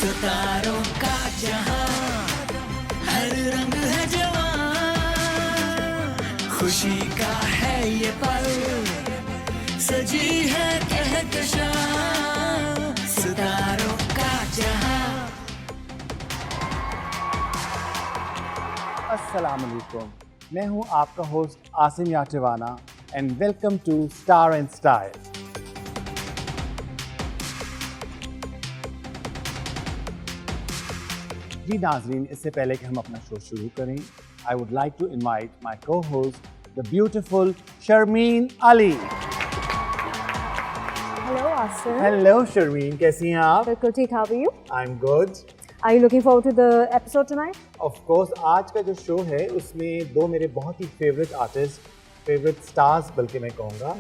सितारों का जहां, हर रंग है जवां, खुशी का है ये पल, सजी है कहकशां, सितारों का जहां। अस्सलाम वालेकुम, मैं हूं आपका host Asim Yatiwana and welcome to star and style. जी नाजरीन, इससे पहले कि हम अपना शो शुरू करें, I would like to invite my co host the beautiful Sharmeen Ali. Hello, Asim. Hello Sharmeen, कैसी हैं आप? बिल्कुल ठीक, how are you? I am good. Are you looking forward to the episode tonight? Of course, आज का जो शो है उसमें दो मेरे बहुत ही फेवरेट आर्टिस्ट, फेवरेट स्टार्स बल्कि मैं कहूँगा,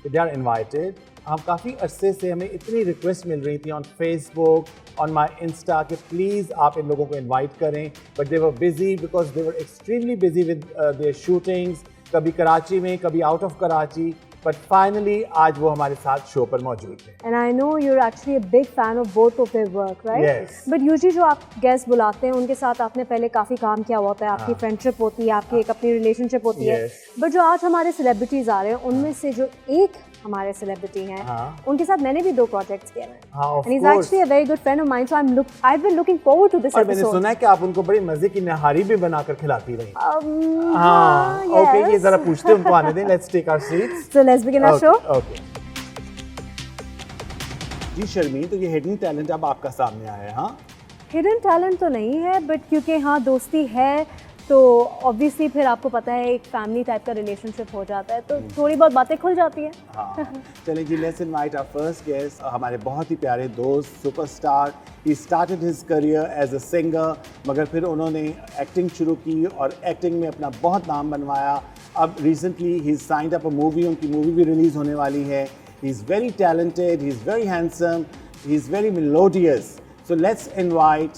दे आर इनवाइटेड। हम काफ़ी अरसे से हमें इतनी रिक्वेस्ट मिल रही थी on Facebook, on my Insta कि प्लीज़ आप इन लोगों को इनवाइट करें, but they were busy because they were extremely busy with their shootings, कभी कराची में, कभी out of Karachi, but finally आज वो हमारे साथ शो पर मौजूद है। And I know you're actually a big fan of both of their work, right? Yes. But usually जो आप गेस्ट बुलाते हैं उनके साथ आपने पहले काफ़ी काम किया होता है, आपकी फ्रेंडशिप होती है, आपकी एक अपनी रिलेशनशिप होती है। Yes. बट जो आज हमारे सेलिब्रिटीज आ रहे हैं उनमें से जो एक हमारे सेलिब्रिटी हैं, उनके साथ मैंने भी 2 प्रोजेक्ट्स किए हैं। of And he's course. actually a very good friend of mine, so I've been looking forward to this और मैंने episode. सुना है कि आप उनको बड़ी मजे की नहारी भी बनाकर खिलाती रही। हाँ, ओके, ये yes. जरा पूछते हैं उनको, आने दें। Let's take our seats. So let's begin our show. Okay जी शर्मीन, तो ये हिडन टैलेंट अब आपका सामने आया है। हाँ, हिडन टैलेंट तो नहीं है, बट क्योंकि हाँ दोस्ती है तो ऑब्वियसली फिर आपको पता है एक फैमिली टाइप का रिलेशनशिप हो जाता है, तो थोड़ी बहुत बातें खुल जाती हैं। हाँ। चलें जी, let's invite our first guest, हमारे बहुत ही प्यारे दोस्त, superstar. He started his career as a singer, मगर फिर उन्होंने एक्टिंग शुरू की और एक्टिंग में अपना बहुत नाम बनवाया। अब recently he signed up a movie, उनकी मूवी भी रिलीज़ होने वाली है। He is very talented, he is very handsome, he is very melodious. So let's invite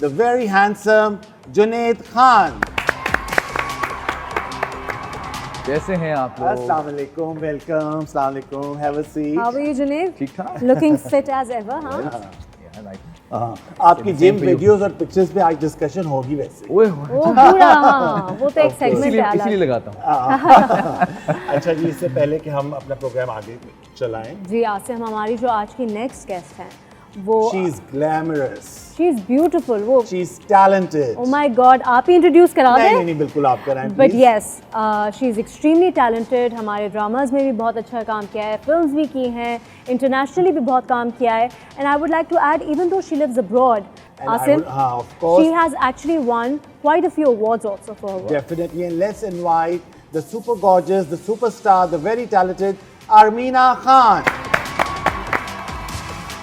the very handsome Junaid Khan. कैसे हैं आप लोग? अस्सलाम वालेकुम, वेलकम, अस्सलाम वालेकुम, have a seat. How are you, Junaid? ठीक ठाक। Looking fit as ever, हाँ? आपकी जिम वीडियोस और पिक्चर्स पे आज डिस्कशन होगी वैसे। ओए वो पूरा हाँ, वो तो एक सेगमेंट है इसीलिए अलग। लगाता हूँ। अच्छा जी, इससे पहले कि हम अपना प्रोग्राम आगे चलाएं, जी आसिम, हमारी जो आज की नेक्स्ट गेस्ट हैं वो she is glamorous, she is beautiful, वो she is talented. Oh my God, आप ही इंट्रोड्यूस करा नहीं दें। नहीं, बिल्कुल आप कराएं but please. Yes, she is extremely talented, हमारे ड्रामाज में भी बहुत अच्छा काम किया है, फिल्म्स भी की हैं, इंटरनेशनली भी बहुत काम किया है। And I would like to add, even though she lives abroad, Asim, हाँ, of course, she has actually won quite a few awards also for her work. definitely, and let's invite the super gorgeous, the superstar, the very talented Armeena Khan.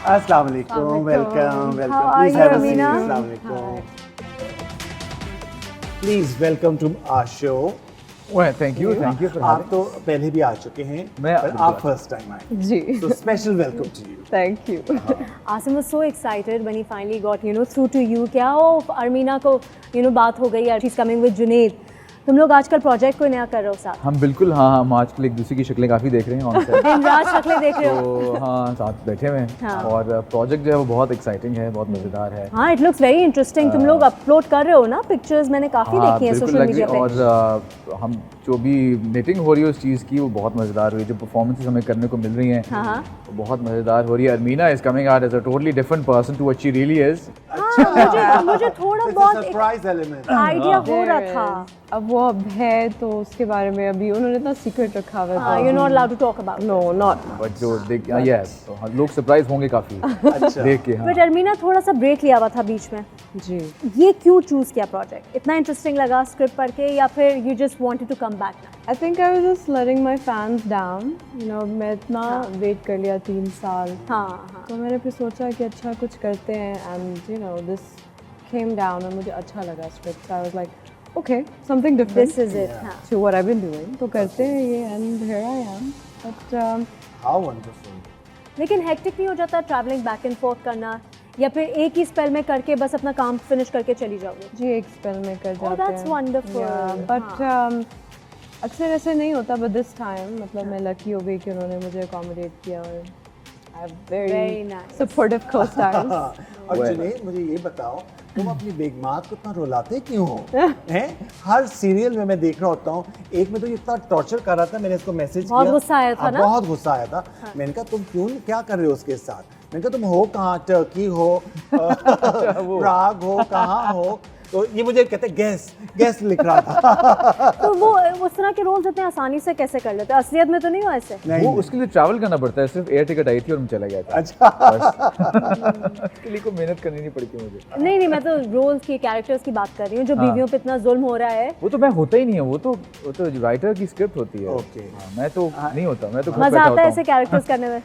Assalamu alaikum, welcome, welcome. How are Please you, have a seat. Armeena? Assalamu alaikum. Please welcome to our show. ओए thank you for आप तो पहले भी आ चुके हैं, मैं पर आप फर्स्ट टाइम आए, जी, so special welcome to you. Thank you. Asim was so excited when he finally got, through to you. क्या हो, Armeena को, बात हो गई यार, she's coming with Junaid. तुम लोग आजकल प्रोजेक्ट कोई नया कर रहे हो साथ? हम बिल्कुल हाँ, हम आजकल एक दूसरे की शक्लें काफ़ी देख रहे हैं ऑन सेट। दिन रात शक्लें देख रहे हो? तो हाँ, साथ बैठे हुए हैं। हाँ। और प्रोजेक्ट जो है वो बहुत एक्साइटिंग है, बहुत मज़ेदार है। हाँ, इट लुक्स वेरी इंटरेस्टिंग। तुम लोग अपलोड कर रहे हो ना पिक्चर्स, मैंने काफ़ी हाँ, देखी है बिल्कुल सोशल लगी। मीडिया पे। और हम जो भी मीटिंग हो रही है उस चीज़ की, वो बहुत मज़ेदार हुई। जो परफॉर्मेंसेस हमें करने को मिल रही हैं हाँ हाँ, वो बहुत मज़ेदार हो रही है। Armeena is coming out as a totally different person to what she really is. मुझे थोड़ा It's a बहुत surprise element. आइडिया हो रहा था। अब वो अब है तो उसके बारे में अभी उन्होंने इतना सीक्रेट रखा हुआ है। You're not allowed to talk about it. No not. But जो देख यस, तो लोग सरप्राइज होंगे काफ़ी देख के। हाँ, बट अर्मीना थोड़ा सा ब्रेक लिया हुआ था बीच में, जी, ये क्यों चूज किया प्रोजेक्ट? इतना इंटरेस्टिंग लगा स्क्रिप्ट पढ़ के, या फिर you just wanted to come back? I think I was just letting my fans down, मैं इतना वेट कर लिया 3 साल, हाँ हाँ, तो मैंने फिर सोचा कि अच्छा कुछ करते हैं, एंड दिस केम डाउन और मुझे अच्छा लगा script. I was like okay, something different this is it. हाँ, to what I been doing, तो करते हैं ये, and here I am. But How wonderful. लेकिन हेक्टिक नहीं हो जाता ट्रैवलिंग बैक एंड फोर्थ करना, या फिर एक ही स्पेल में करके बस अपना काम फिनिश करके चली जाओगे? जी, एक स्पेल में कर जाते हैं। that's wonderful. बट अक्सर ऐसे नहीं होता, बट दिस टाइम मतलब मैं लकी हो गई कि उन्होंने मुझे अकोमोडेट किया। और I have very, Very nice. supportive co-stars. और जुनैद मुझे ये बताओ तुम अपनी बेगमात को इतना रुलाते क्यों हो हैं? हर सीरियल में मैं देख रहा होता हूँ, एक में तो ये इतना टॉर्चर कर रहा था, मैंने इसको मैसेज किया, बहुत गुस्सा आया था हाँ, ना? बहुत गुस्सा आया था। मैंने कहा तुम क्यों क्या कर रहे हो उसके साथ? मैंने कहा तुम हो कहाँ, टर्की हो प्राग हो, कहाँ हो? तो ये मुझे कहते गैस लिख रहा था। तो वो उस तरह के रोल्स इतने आसानी से कैसे कर लेते हैं? असलियत में तो नहीं हो ऐसे? वो उसके लिए ट्रैवल करना पड़ता है, सिर्फ एयर टिकट आई थी और मैं चला गया था। अच्छा उसके लिए कोई मेहनत करनी नहीं पड़ती मुझे। नहीं मैं तो रोल्स की, कैरेक्टर्स की बात कर रही हूँ जो बीवियों पे इतना जुल्म हो रहा है। वो तो मैं होता ही नहीं है, वो तो राइटर की स्क्रिप्ट होती है। Okay. हाँ, मैं तो नहीं होता, मैं तो घर मजा बैठा आता होता है हूँ। ऐसे कैरेक्टर्स करने में?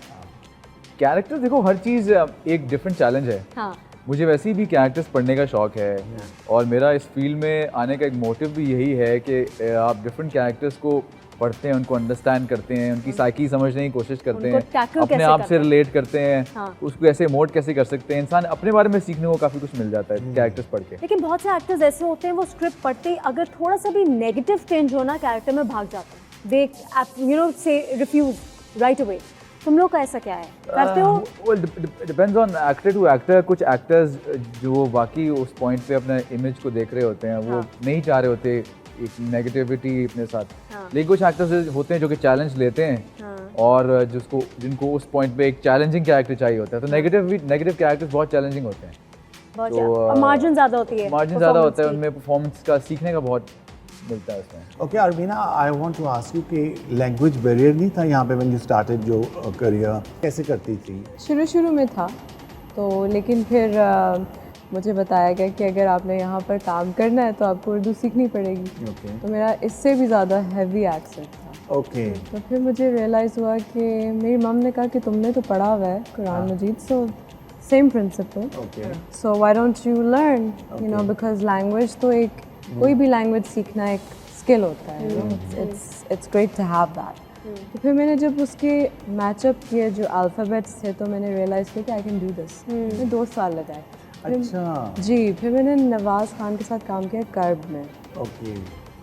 कैरेक्टर देखो, हर चीज़ एक डिफरेंट चैलेंज है। हाँ मुझे वैसे ही भी कैरेक्टर्स पढ़ने का शौक है और मेरा इस फील्ड में आने का एक मोटिव भी यही है कि आप डिफरेंट कैरेक्टर्स को पढ़ते हैं, उनको अंडरस्टैंड करते हैं, उनकी साइकी समझने की कोशिश करते उनको हैं, tackle अपने कैसे आप करते से हैं। रिलेट करते हैं, हाँ। उसको ऐसे मोड कैसे कर सकते हैं। इंसान अपने बारे में सीखने को काफ़ी कुछ मिल जाता है कैरेक्टर्स पढ़ के। लेकिन बहुत से एक्टर्स ऐसे होते हैं वो स्क्रिप्ट पढ़ते ही अगर थोड़ा सा भी नेगेटिव टिंज हो ना कैरेक्टर में भाग जाते हैं, they you know say refuse right away. तुम लोग का ऐसा क्या है, करते हो? Depends on actor to actor. कुछ एक्टर्स जो बाकी उस पॉइंट पे अपने इमेज को देख रहे होते हैं, वो नहीं चाह रहे होते एक नेगेटिविटी अपने साथ। लेकिन कुछ एक्टर्स होते हैं जो कि चैलेंज लेते हैं और जिनको उस पॉइंट पे एक चैलेंजिंग कैरेक्टर चाहिए होता है। तो नेगेटिव कैरेक्टर्स बहुत चैलेंजिंग होते हैं, बहुत तो, ज्यादा। और मार्जिन ज़्यादा होती है, मार्जिन ज़्यादा performance होता है की। उनमें, परफॉर्मेंस का सीखने का बहुत मिलता है उसमें। Okay Armeena, I want to ask you कि लैंग्वेज बैरियर नहीं था यहाँ पे व्हेन यू स्टार्टेड जो करियर, कैसे करती थी? शुरू में था तो, लेकिन फिर मुझे बताया गया कि अगर आपने यहाँ पर काम करना है तो आपको उर्दू सीखनी पड़ेगी। ओके तो मेरा इससे भी ज़्यादा हैवी एक्सेंट था। ओके तो फिर मुझे रियलाइज़ हुआ कि मेरी मम ने कहा कि तुमने तो पढ़ा हुआ है Quran Majeed, so same principle, okay so why don't you learn, you know, because language तो एक कोई भी लैंग्वेज सीखना एक स्किल होता है। It's great to have that. तो फिर मैंने जब उसके मैचअप किए जो अल्फ़ाबेट्स थे तो मैंने रियलाइज़ किया कि आई कैन डू दिस। मैं 2 साल लगाए। अच्छा जी, फिर मैंने नवाज़ खान के साथ काम किया कर्ब में। Okay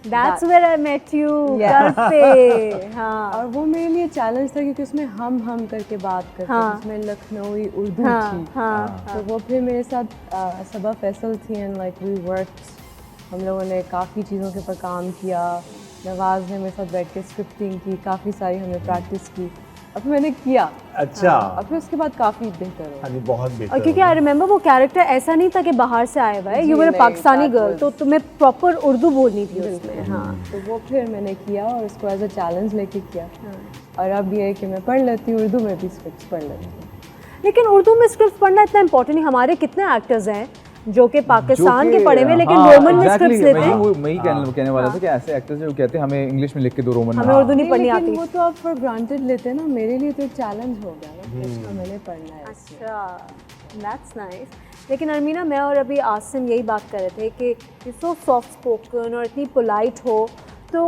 That's where I met you, Yeah. घर पे। हाँ और वो मेरे लिए चैलेंज था क्योंकि उसमें हम करके बात करते हाँ। थे, उसमें लखनवी उर्दू हाँ थी। हाँ तो वो फिर मेरे साथ सबा फैसल थी एंड लाइक वी वर्कड। हम लोगों ने काफ़ी चीज़ों के ऊपर काम किया। नवाज़ ने मेरे साथ बैठ के स्क्रिप्टिंग की, काफ़ी सारी हमने प्रैक्टिस की और फिर मैंने किया। अच्छा और फिर उसके बाद काफ़ी बेहतर हो। हाँ जी, बहुत बेहतर। और क्योंकि आई रिमेंबर वो कैरेक्टर ऐसा नहीं था कि बाहर से आया हुआ है, जी, यू वर नहीं, पाकिस्तानी that गर्ल, was- तो तुम्हें प्रॉपर उर्दू बोलनी थी उसमें। हाँ तो वो फिर मैंने किया और उसको एज अ चैलेंज लेके किया। और अब ये है कि मैं पढ़ लेती हूँ, उर्दू में भी स्क्रिप्ट पढ़ लेती हूँ। लेकिन उर्दू में स्क्रिप्ट पढ़ना इतना इंपॉर्टेंट नहीं। हमारे कितने एक्टर्स हैं जो कि पाकिस्तान के पढ़े हुए लेकिन रोमन में स्क्रिप्ट लेते हैं। मैं ही कहने वाला था कि ऐसे एक्टर्स जो कहते हैं हमें इंग्लिश में लिख के दो रोमन में। हमें उर्दू नहीं पढ़नी लेकिन आती। वो तो आप फॉर ग्रांटेड लेते हैं ना, मेरे लिए तो एक चैलेंज हो गया ना कि अच्छा मैंने पढ़ना है। अच्छा, दैट्स नाइस। लेकिन अरमीना, मैं और अभी आसिम यही बात कर रहे थे कि सो सॉफ्ट स्पोकन और इतनी पोलाइट हो, तो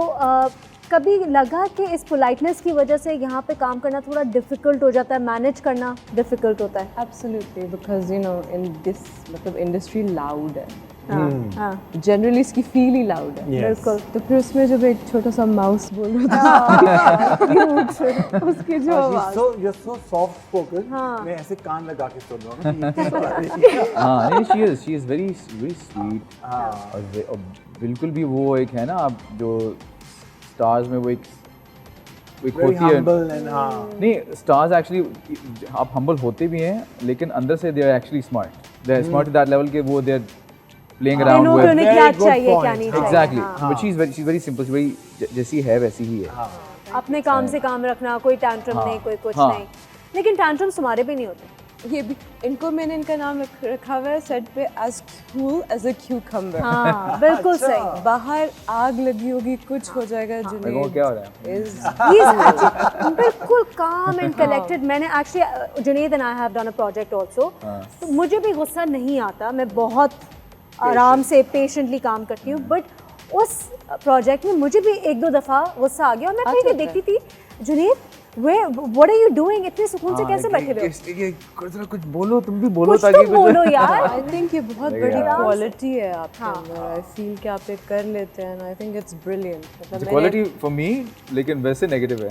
कभी लगा कि इस पोलाइटनेस की वजह से यहाँ पे काम करना थोड़ा डिफ़िकल्ट हो जाता है, मैनेज करना डिफ़िकल्ट होता है? Absolutely, because you know in this मतलब इंडस्ट्री लाउड है, हाँ हाँ जनरली इसकी फील ही लाउड है। Yes. बिल्कुल। तो फिर उसमें जब एक छोटा सा माउस बोल रहा था उसकी जो आवाज़, you're so soft spoken। हाँ। मैं ऐसे कान लगा के सुन रहा हूँ कि ये क्या हो रही है। हाँ नहीं, she is very स्वीट। हाँ और बिल्कुल भी वो एक है ना, आप जो स्टार्स में वो एक very होती है। humble and हाँ नहीं, स्टार्स एक्चुअली आप हम्बल होते भी हैं लेकिन अंदर से they are actually smart. They are smart to that level के वो they are playing They around know कि विद। उन्हें Very क्या good चाहिए क्या point. नहीं चाहिए। एग्जैक्टली, हाँ। But she is very simple, जैसी है वैसी ही है। अपने काम से काम रखना, कोई टैंट्रम नहीं, कोई कुछ हाँ। नहीं। लेकिन टैंट्रम्स हमारे भी नहीं होते। ये भी इनको मैंने इनका नाम रखा हुआ है सेट पे as cool as a cucumber. हाँ बिल्कुल अच्छा। सही। बाहर आग लगी होगी, कुछ हो जाएगा, मेरे को क्या हो रहा है? He's बिल्कुल calm and collected। मैंने actually Junaid and I have done a project also। तो मुझे भी गुस्सा नहीं आता, मैं बहुत आराम से पेशेंटली काम करती हूँ, बट उस प्रोजेक्ट में मुझे भी 1-2 दफ़ा गुस्सा आ गया और मैं कहीं भी देखती थी, Junaid what are you doing, इतने सुकून से कैसे बैठे हुए हो? कुछ बोलो, तुम भी बोलो कुछ ताकि तो बोलो यार। आई थिंक ये बहुत Like, बड़ी yeah. क्वालिटी है आपके हाँ। अंदर। आई फील कि आप ये कर लेते हैं, आई थिंक इट्स ब्रिलियंट। मतलब क्वालिटी फॉर मी, लेकिन वैसे नेगेटिव है।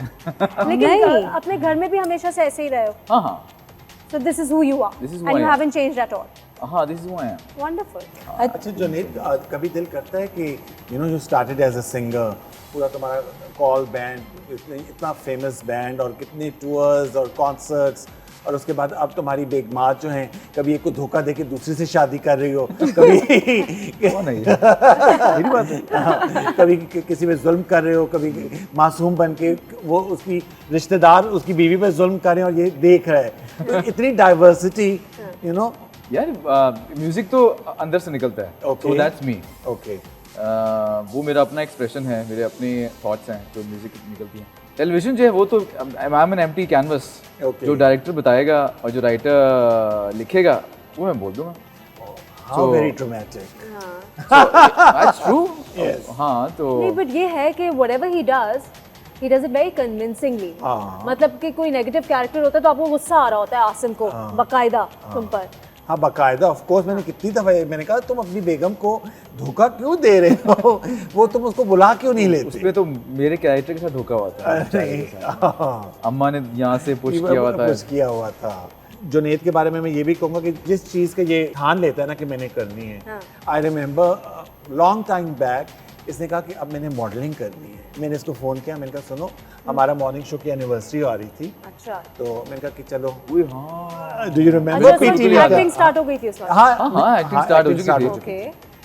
लेकिन अपने घर में भी हमेशा से ऐसे ही रहे हो? हाँ हाँ, So this is who you are. This is who and I you am. haven't changed at all. हाँ, this is who I am. Wonderful. अच्छा जुनैद, कभी दिल करता है कि you started as a singer, पूरा तुम्हारा कॉल बैंड, इतना फेमस बैंड और कितने टूर्स और कॉन्सर्ट्स, और उसके बाद अब तुम्हारी बेगमात जो हैं, कभी एक को धोखा दे के दूसरे से शादी कर रही हो, कभी कौन है ये? मेरी बात है। हाँ, कभी किसी पे जुल्म कर रहे हो, कभी मासूम बन के वो उसकी रिश्तेदार उसकी बीवी पे जुल्म कर रहे हैं और ये देख रहा है, तो इतनी डाइवर्सिटी, यू नो। यार म्यूजिक तो अंदर से निकलता है, Okay. so that's me. Okay, वो मेरा अपना एक्सप्रेशन है, मेरे अपने थॉट्स हैं जो म्यूजिक निकलती हैं। टेलीविजन जो है वो तो I am an empty canvas, Okay. जो डायरेक्टर बताएगा और जो राइटर लिखेगा वो मैं बोल दूंगा। How very dramatic. That's true. Yes. हाँ तो नहीं, but ये है कि whatever he does it very convincingly. हाँ। मतलब कि कोई नेगेटिव कैरेक्टर होता है तो आपको गुस्सा आ रहा होता है आसिम को बकायदा तुम पर। हाँ बाकायदा, ऑफ कोर्स। मैंने कितनी दफ़ा मैंने कहा तुम अपनी बेगम को धोखा क्यों दे रहे हो, वो तुम उसको बुला क्यों नहीं लेते। उसपे तो मेरे कैरेक्टर के साथ धोखा हुआ था। अम्मा ने यहाँ से पुश किया हुआ था। पुश किया हुआ था। जुनैद के बारे में मैं ये भी कहूँगा कि जिस चीज़ के ये ठान लेता है ना कि मैंने करनी है, I remember long time back इसने कहा कि अब मैंने मॉडलिंग करनी है। मैंने इसको फ़ोन किया, मैंने कहा सुनो हमारा मॉर्निंग शो की एनिवर्सरी आ रही थी, अच्छा। तो मैंने कहा कि चलो, उई, हाँ do you remember PTV? Acting start हो गई थी उस वक्त। हाँ एक्टिंग स्टार्ट हो चुकी थी। ओके,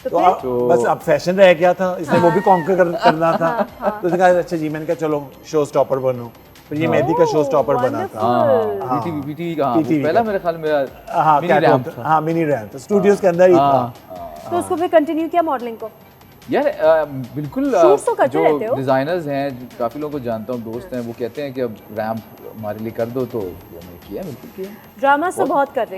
तो तो फिर बस अब फैशन रह गया था, इसने वो भी कॉन्कर करना था। तो उसने कहा अच्छा जी, मैंने कहा चलो शो स्टॉपर बनो, फिर ये मेहंदी का शो स्टॉपर बना था। हाँ पीटीवी का, PTV पहला का। मेरे ख्याल में हाँ मिनी रैंप था। हाँ मिनी रैंप, स्टूडियोज के अंदर ही था। तो उसको फिर कंटिन्यू किया मॉडलिंग को। यार बिल्कुल Shoots तो करते रहते जो हो? डिजाइनर्स हैं, काफ़ी लोगों को जानता हूँ, दोस्त हैं, वो कहते हैं कि अब रैंप हमारे लिए कर दो, तो हमने किया, बिल्कुल किया। ड्रामा तो बहुत करते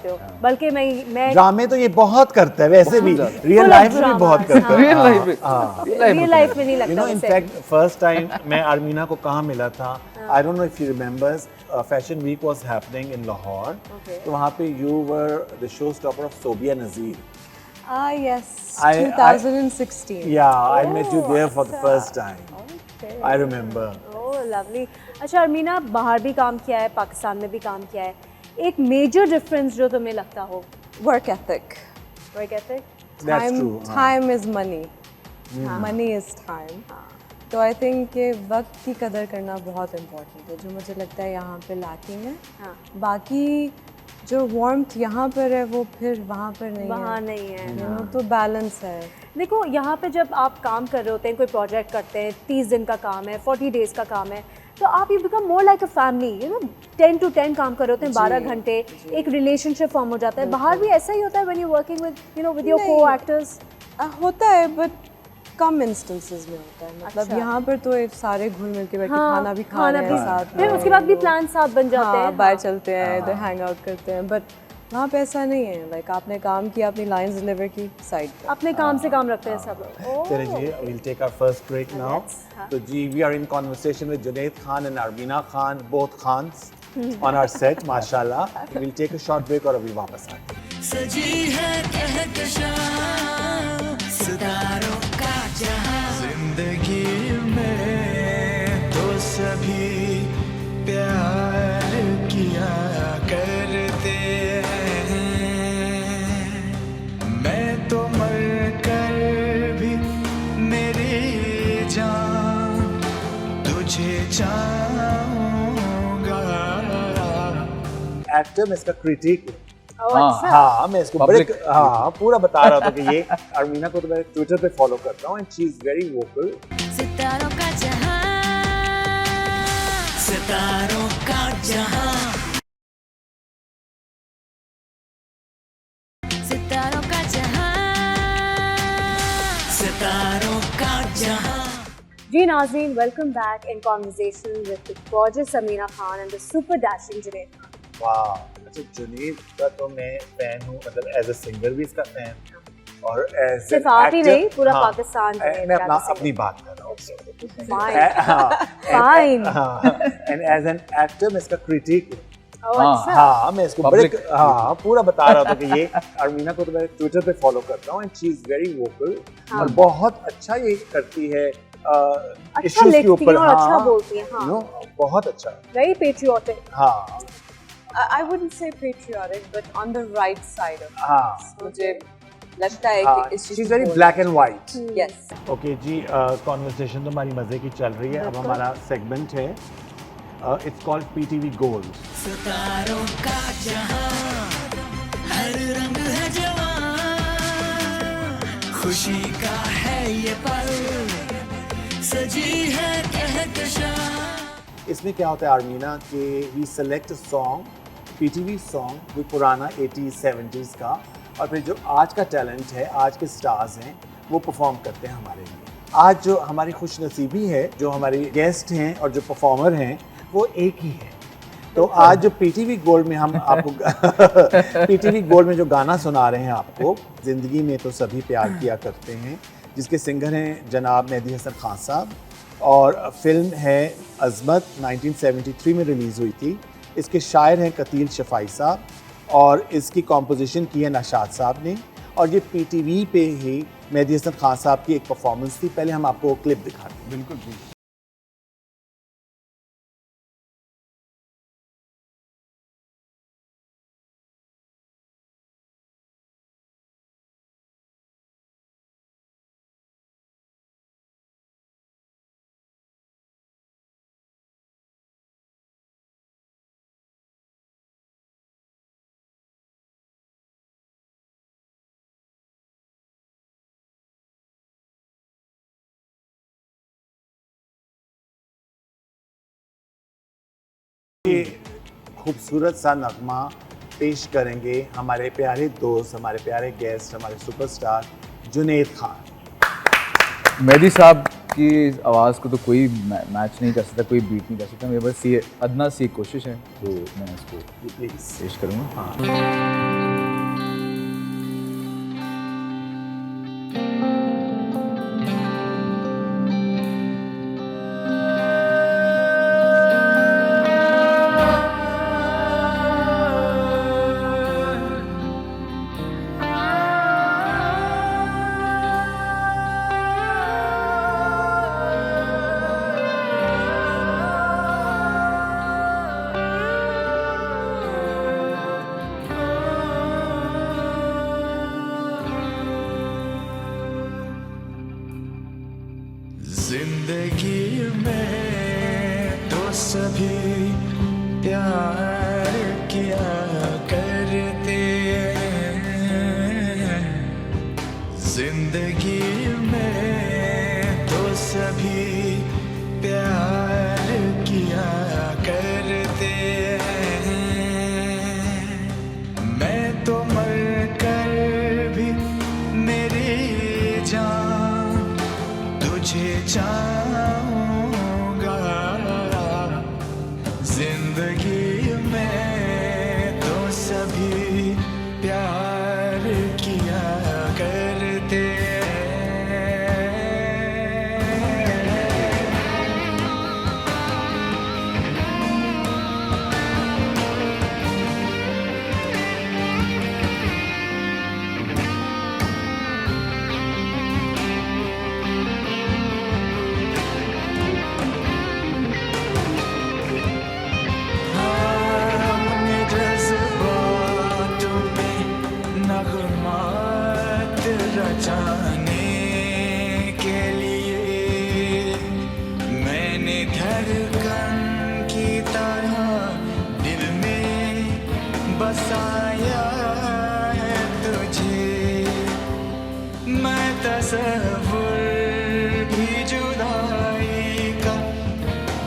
हो, बल्कि मैं ड्रामे तो ये बहुत करता है वैसे भी, रियल Full of लाइफ में भी drama, बहुत करता है। रियल लाइफ में रियल लाइफ में नहीं यू लगता नो, वैसे। इनफैक्ट फर्स्ट टाइम मैं आर्मीना को कहाँ मिला था, I don't know if you remembers, fashion week was happening in Lahore, तो वहाँ पे you were the show stopper of Sobia Nazir. Yes, I- 2016. Yeah, I met you there for the first time. I remember. Oh lovely. अच्छा अरमीना, बाहर भी काम किया है, पाकिस्तान में भी काम किया है, एक मेजर डिफरेंस जो तुम्हें लगता हो? Work ethic. वो कहते हैं That's time, true. time is money. Money is time. तो आई थिंक कि वक्त की कदर करना बहुत इम्पोर्टेंट है, जो मुझे लगता है यहाँ पे लैकिंग है। हाँ। बाकी जो वार्मथ यहाँ पर है वो फिर वहाँ पर नहीं वहाँ है। नहीं है। You know, तो बैलेंस है। देखो यहाँ पे जब आप काम कर रहे होते हैं, कोई प्रोजेक्ट करते हैं, 30 दिन का काम है, 40 डेज का काम है, तो आप you become more like a family, you know, 10 to 10 काम कर रहे होते हैं, 12 घंटे, एक रिलेशनशिप फॉर्म हो जाता है। बाहर भी ऐसा ही होता है when you working with, you know, with your नहीं। को एक्टर्स? होता है बट कम इंस्टेंसेस में होता है। मतलब अच्छा। यहाँ पर तो एक सारे घुल मिल के बैठ के हाँ, खाना भी खा खाना रहे भी हैं साथ फिर में। उसके बाद भी प्लान साथ बन जाते हैं। हाँ, बाहर चलते हैं, इधर हैंग आउट करते हैं, बट वहाँ पे ऐसा नहीं है। लाइक आपने काम किया, अपनी लाइंस डिलीवर की, साइड पे। अपने काम से काम रखते हैं सब लोग। चलिए जी, we'll take our first break now. हाँ। तो जी, we are in conversation with Junaid Khan and Armina Khan, both Khans, on our set, माशाल्लाह. We'll take a short break और अभी वापस आते हैं। सजी है कहकशां सितारों का जहां, जिंदगी में तो सभी प्यार किया करते हैं, मैं तो मर कर भी मेरी जान तुझे चाहूंगा। एक्टर में इसका क्रिटिक, अच्छा। हाँ मैं इसको Public बड़े हाँ पूरा बता रहा था कि ये अरमीना को तो मैं ट्विटर पे फॉलो करता हूँ, and she is very vocal. सितारों का जहां, सितारों का जहां, सितारों का जहां, सितारों का जहां। जी नाज़रीन, welcome back in conversation with the gorgeous Amina Khan and the super dashing Junaid Khan. वाह, अच्छा जुनैद का तो मैं फैन हूँ, मतलब एज अ सिंगर भी इसका फैन, और एज सिर्फ आप ही नहीं, पूरा पाकिस्तान जुनैद मैं का अपना singer। अपनी बात कर रहा हूँ। Fine. And as an actor मैं इसका क्रिटिक, ओह अच्छा। हाँ मैं इसको बड़े Public- हाँ पूरा बता रहा था कि ये अरमीना को तो मैं ट्विटर पे फॉलो करता हूँ, and she is very vocal, और बहुत अच्छा ये करती है अच्छा issues के लिखती ऊपर, हैं और अच्छा बोलती हैं, हाँ। you know, बहुत अच्छा, वेरी पेट्रियोटिक। हाँ I wouldn't say patriotic, but on the right side of हाँ। things. मुझे लगता है कि इस चीज़ शी इज को वेरी बोलना ब्लैक एंड वाइट। चाहिए। Yes. ओके जी, कॉन्वर्सेशन तो हमारी मज़े की चल रही है। अब हमारा सेगमेंट है, इट्स कॉल्ड पीटीवी गोल्ड। सितारों का जहां हर रंग है जवां, खुशी का है ये पल, सजी है कहकशां। इसमें क्या होता है आर्मीना कि we select song, PTV song, वो पुराना 80s 70s का, और फिर जो आज का टैलेंट है, आज के स्टार्स हैं, वो परफॉर्म करते हैं हमारे लिए। आज जो हमारी खुशनसीबी है, जो हमारे गेस्ट हैं और जो परफॉर्मर हैं, वो एक ही है। तो आज जो पीटीवी गोल्ड में हम आपको पीटीवी गोल्ड में जो गाना सुना रहे हैं आपको, ज़िंदगी में तो सभी प्यार किया करते हैं, जिसके सिंगर हैं जनाब मेहदी हसन खान साहब, और फिल्म है अज़मत, 1973 में रिलीज़ हुई थी। इसके शायर हैं कतील शफ़ाई साहब, और इसकी कॉम्पोजिशन की है नशाद साहब ने, और ये पीटीवी पे ही मेहदी हसन खान साहब की एक परफॉर्मेंस थी। पहले हम आपको क्लिप दिखाते हैं। बिल्कुल जी। ये खूबसूरत सा नगमा पेश करेंगे हमारे प्यारे दोस्त, हमारे प्यारे गेस्ट, हमारे सुपरस्टार जुनैद खान। मेहदी साहब की आवाज़ को तो कोई मैच नहीं कर सकता, कोई बीट नहीं कर सकता। मेरे बस ये अदना सी कोशिश है जो मैं इसको प्लीज़। पेश करूँगा। जिंदगी में तो सभी प्यार किया करते हैं, जिंदगी में तो सभी प्यार किया करते हैं। मैं तो मर कर भी मेरी जान तुझे चाहूँगा, जिंदगी में तो सभी प्यार किया करते हैं। जाने के लिए मैंने धड़कन की तरह दिल में बसाया है तुझे। मैं तसव्वुर भी जुदाई का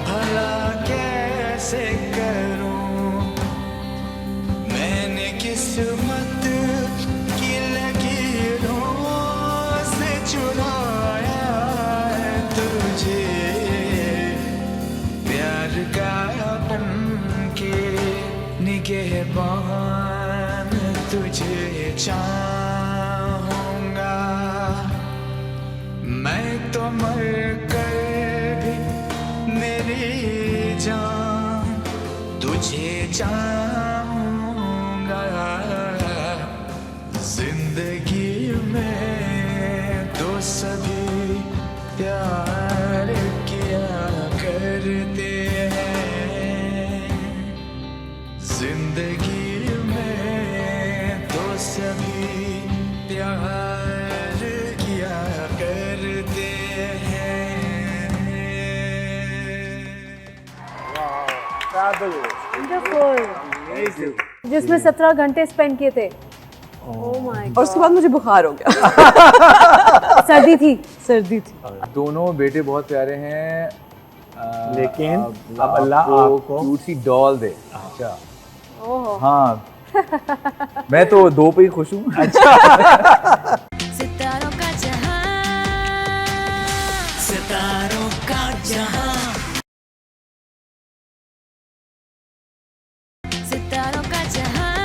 भला कैसे करूं, मैंने किस्मत चुराया है तुझे, प्यार का बन के निगहबान तुझे चाहूँगा। मैं तो मर कर भी मेरी जान तुझे चाहूँगा, जिंदगी में तो सभी प्यार किया करते हैं, जिंदगी Wonderful. जिसमें 17 घंटे स्पेंड किए थे. Oh my और उसके बाद मुझे बुखार हो गया. God. सर्दी थी. सर्दी थी. दोनों बेटे बहुत प्यारे हैं, लेकिन अब अल्लाह आपको क्यूट सी डॉल दे. अच्छा ओह. हाँ मैं तो दो पे ही खुश हूँ. सितारों का जहां, सितारों का जहां, सितारों का जहां,